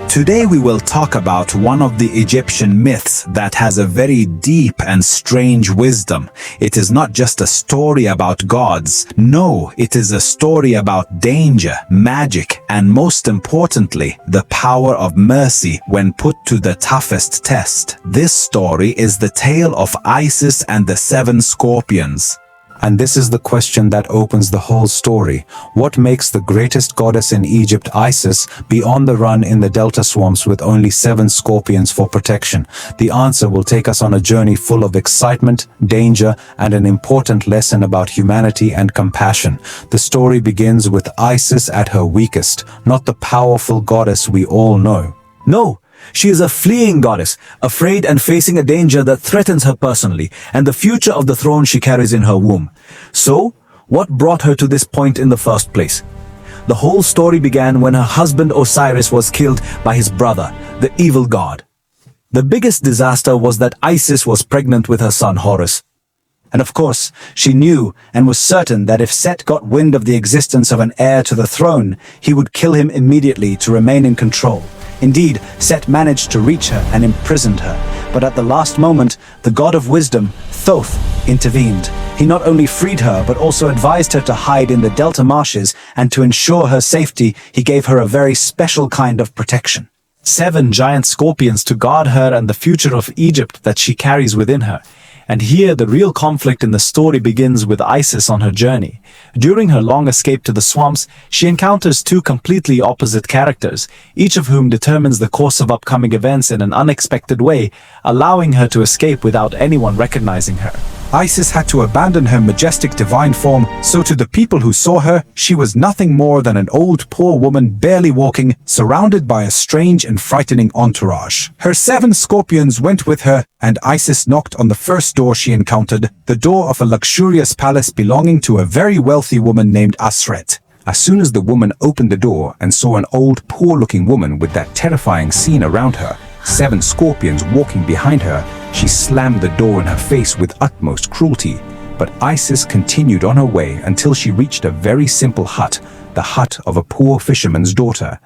Today we will talk about one of the Egyptian myths that has a very deep and strange wisdom. It is not just a story about gods. No, it is a story about danger, magic, and most importantly, the power of mercy when put to the toughest test. This story is the tale of Isis and the 7 scorpions. And this is the question that opens the whole story. What makes the greatest goddess in Egypt, Isis, be on the run in the delta swamps with only 7 scorpions for protection? The answer will take us on a journey full of excitement, danger, and an important lesson about humanity and compassion. The story begins with Isis at her weakest, not the powerful goddess we all know. No, she is a fleeing goddess, afraid and facing a danger that threatens her personally and the future of the throne she carries in her womb. So, what brought her to this point in the first place? The whole story began when her husband Osiris was killed by his brother, the evil god. The biggest disaster was that Isis was pregnant with her son Horus. And of course, she knew and was certain that if Set got wind of the existence of an heir to the throne, he would kill him immediately to remain in control. Indeed, Set managed to reach her and imprisoned her, but at the last moment, the god of wisdom, Thoth, intervened. He not only freed her, but also advised her to hide in the delta marshes, and to ensure her safety, he gave her a very special kind of protection. 7 giant scorpions to guard her and the future of Egypt that she carries within her. And here the real conflict in the story begins with Isis on her journey. During her long escape to the swamps, she encounters 2 completely opposite characters, each of whom determines the course of upcoming events in an unexpected way, allowing her to escape without anyone recognizing her. Isis had to abandon her majestic divine form, so to the people who saw her, she was nothing more than an old poor woman barely walking, surrounded by a strange and frightening entourage. Her 7 scorpions went with her, and Isis knocked on the first door she encountered, the door of a luxurious palace belonging to a very wealthy woman named Asret. As soon as the woman opened the door and saw an old poor-looking woman with that terrifying scene around her, 7 scorpions walking behind her, she slammed the door in her face with utmost cruelty. But Isis continued on her way until she reached a very simple hut, the hut of a poor fisherman's daughter.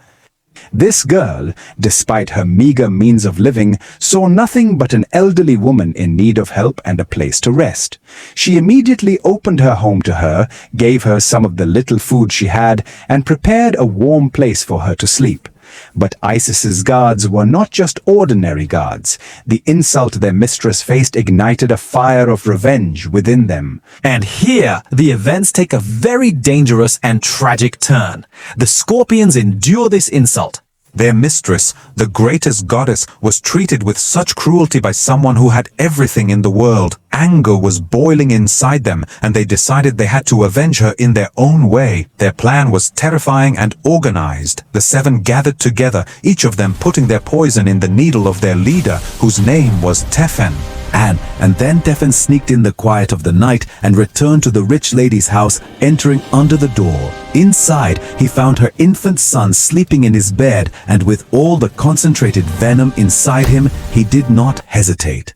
This girl, despite her meager means of living, saw nothing but an elderly woman in need of help and a place to rest. She immediately opened her home to her, gave her some of the little food she had, and prepared a warm place for her to sleep. But Isis's guards were not just ordinary guards. The insult their mistress faced ignited a fire of revenge within them. And here, the events take a very dangerous and tragic turn. The scorpions endure this insult. Their mistress, the greatest goddess, was treated with such cruelty by someone who had everything in the world. Anger was boiling inside them, and they decided they had to avenge her in their own way. Their plan was terrifying and organized. The 7 gathered together, each of them putting their poison in the needle of their leader, whose name was Tephen. And then Tephen sneaked in the quiet of the night and returned to the rich lady's house, entering under the door. Inside, he found her infant son sleeping in his bed, and with all the concentrated venom inside him, he did not hesitate.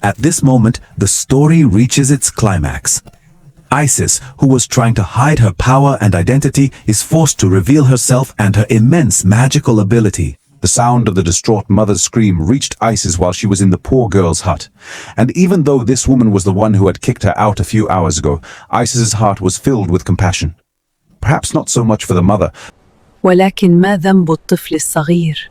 At this moment, the story reaches its climax. Isis, who was trying to hide her power and identity, is forced to reveal herself and her immense magical ability. The sound of the distraught mother's scream reached Isis while she was in the poor girl's hut. And even though this woman was the one who had kicked her out a few hours ago, Isis's heart was filled with compassion. Perhaps not so much for the mother, ولكن ما ذنب الطفل الصغير؟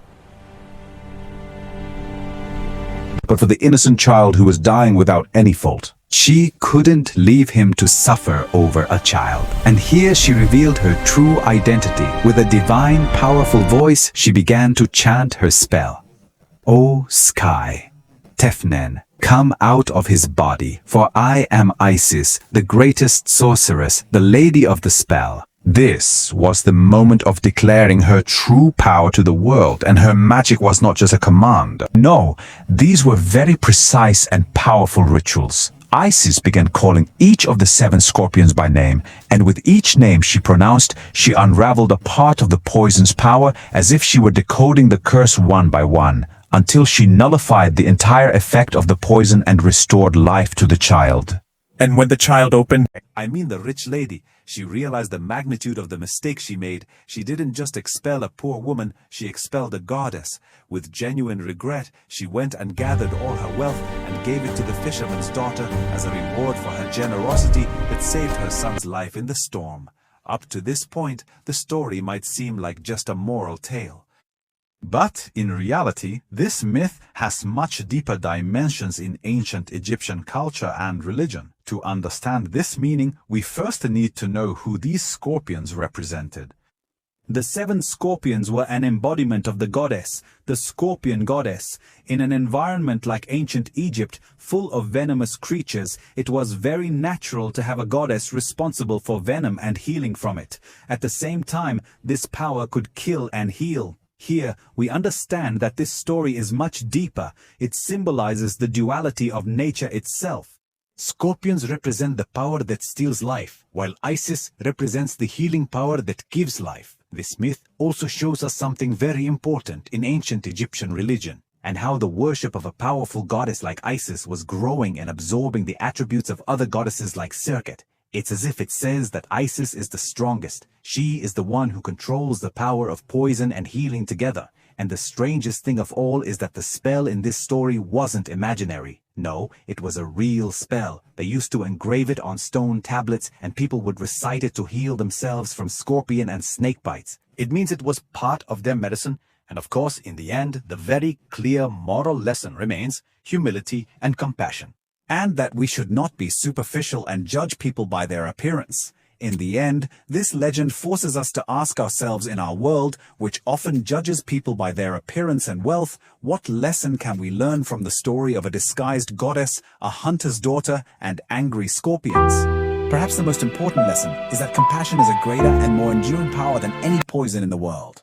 but for the innocent child who was dying without any fault. She couldn't leave him to suffer over a child. And here she revealed her true identity. With a divine, powerful voice, she began to chant her spell. O sky, Tefnen, come out of his body, for I am Isis, the greatest sorceress, the lady of the spell. This was the moment of declaring her true power to the world, and her magic was not just a command. No, these were very precise and powerful rituals. Isis began calling each of the 7 scorpions by name, and with each name she pronounced, she unraveled a part of the poison's power as if she were decoding the curse one by one, until she nullified the entire effect of the poison and restored life to the child. And when the child opened, I mean the rich lady. She realized the magnitude of the mistake she made. She didn't just expel a poor woman, she expelled a goddess. With genuine regret, she went and gathered all her wealth and gave it to the fisherman's daughter as a reward for her generosity that saved her son's life in the storm. Up to this point, the story might seem like just a moral tale. But in reality, this myth has much deeper dimensions in ancient Egyptian culture and religion. To understand this meaning, we first need to know who these scorpions represented. The 7 scorpions were an embodiment of the goddess, the scorpion goddess. In an environment like ancient Egypt, full of venomous creatures, it was very natural to have a goddess responsible for venom and healing from it. At the same time, this power could kill and heal. Here, we understand that this story is much deeper. It symbolizes the duality of nature itself. Scorpions represent the power that steals life, while Isis represents the healing power that gives life. This myth also shows us something very important in ancient Egyptian religion, and how the worship of a powerful goddess like Isis was growing and absorbing the attributes of other goddesses like Serket. It's as if it says that Isis is the strongest. She is the one who controls the power of poison and healing together. And the strangest thing of all is that the spell in this story wasn't imaginary. No, it was a real spell. They used to engrave it on stone tablets, and people would recite it to heal themselves from scorpion and snake bites. It means it was part of their medicine. And of course, in the end, the very clear moral lesson remains: humility and compassion. And that we should not be superficial and judge people by their appearance. In the end, this legend forces us to ask ourselves, in our world, which often judges people by their appearance and wealth, what lesson can we learn from the story of a disguised goddess, a hunter's daughter, and angry scorpions? Perhaps the most important lesson is that compassion is a greater and more enduring power than any poison in the world.